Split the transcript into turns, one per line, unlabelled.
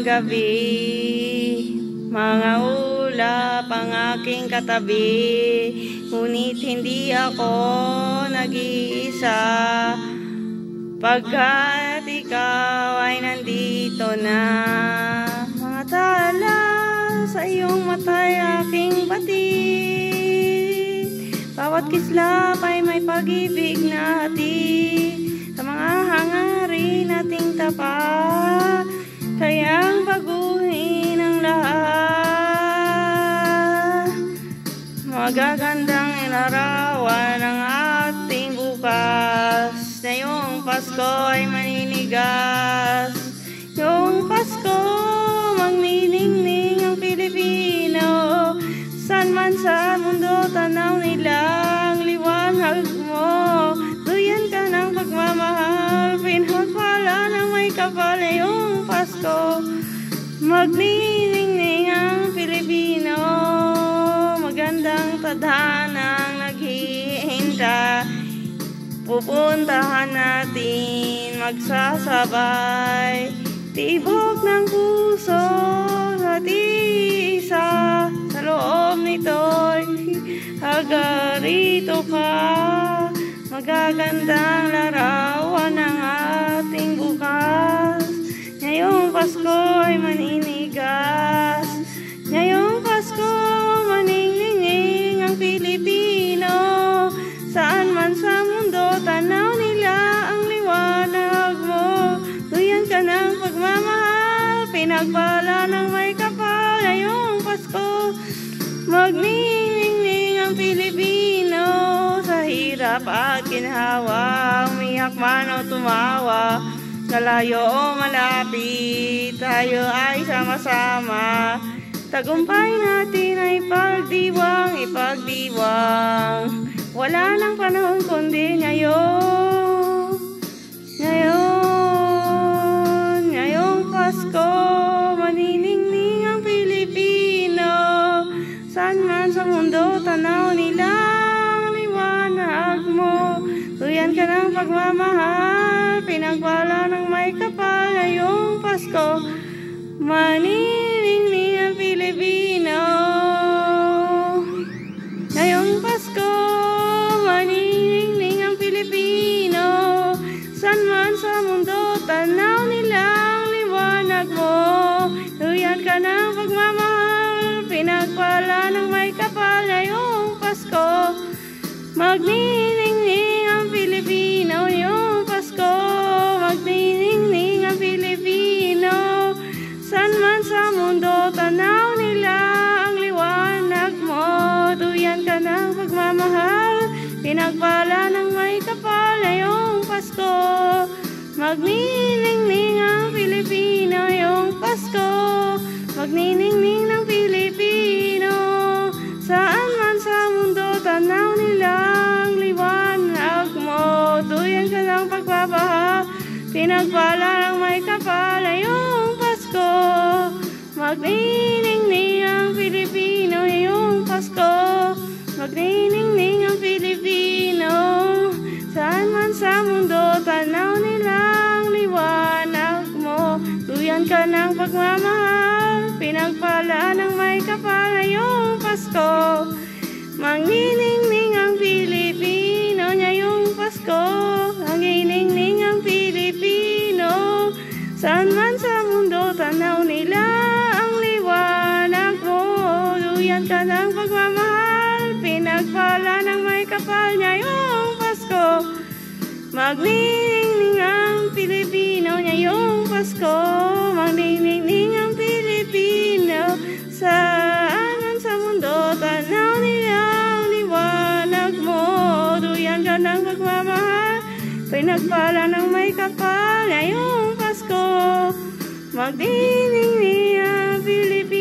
gabi, mga ulap ang aking katabi, ngunit hindi ako nag-iisa, pagkat ikaw ay nandito na. Mga tala sa iyong mata'y aking batid, bawat kislap ay may pag-ibig na hatid, sa mga hangarin nating tapat, kayang baguhin ang lahat. Magagandang ilarawan ang ating bukas, ngayong Pasko ay maninigas. Ngayong Pasko magniningning ang Pilipino, saan man sa mundo tanaw nila ang liwanag mo. Duyan ka ng pagmamahal, pinagpala ng may kapal ngayong Pasko. Magniningning ang Pilipino, magandang tadhanang naghihintay, pupuntahan natin magsasabay, tibok ng puso sa isa, sa loob nito'y hagarito ka. Magagandang larawan ng ating bukas, ngayong Pasko ay maninigas. Ngayong Pasko maningning ang Pilipino, saan man sa mundo tanaw nila ang liwanag mo. Duyan ka ng pagmamahal, pinagpala ng may kapal ngayong Pasko. Magniningning ang Pilipino, sa hirap at ginhawa, umiyak man o tumawa, kalayo o malapit, tayo ay sama-sama. Tagumpay natin ay ipagdiwang, ipagdiwang. Wala nang panahon kundi ngayon. Ngayong Pasko, maniningning ang Pilipino, saan man sa mundo tanaw nila ang liwanag mo. Duyan ka ng pagmamahal, pinagpala ng may kapal ngayong Pasko. Maniningning ang Pilipino, ngayong Pasko. Maniningning ang Pilipino, saan man sa mundo tanaw nila ang liwanag mo. Duyan ka ng pagmamahal, pinagpala ng may kapal ngayong Pasko. Magniningning ang Pilipino ngayong Pasko. Magniningning ang Pilipino, saan man sa mundo tanaw nila ang liwanag mo. Duyan ka ng pagmamahal, pinagpala ng may kapal ngayong Pasko. Magniningning ang Pilipino ngayong Pasko. Magniningning ng Pilipino, saan man sa mundo tanaw nila ang liwanag mo. Duyan ka ng pagpapahal, pinagpala ng may kapal ngayong Pasko. Magniningning ang Pilipino ngayong Pasko. Magniningning ang Pilipino, saan man sa mundo tanaw nila ang liwanag mo. Duyan ka ng pagmamahal, pinagpala ng may kapal ngayong Pasko. Magniningning ang Pilipino ngayong Pasko. Magniningning ang Pilipino, saan man sa mundo tanaw nila ang liwanag mo. Duyan ka ng pagmamahal, pinagpala ng may kapal ngayong Pasko. Magniningning ang Pilipino ngayong Pasko. Magniningning ang Pilipino, saan man sa mundo tanaw nila ang liwanag mo. Duyan ka ng pagmamahal, pinagpala ng may kapal ngayong Pasko. Magniningning ang Pilipino.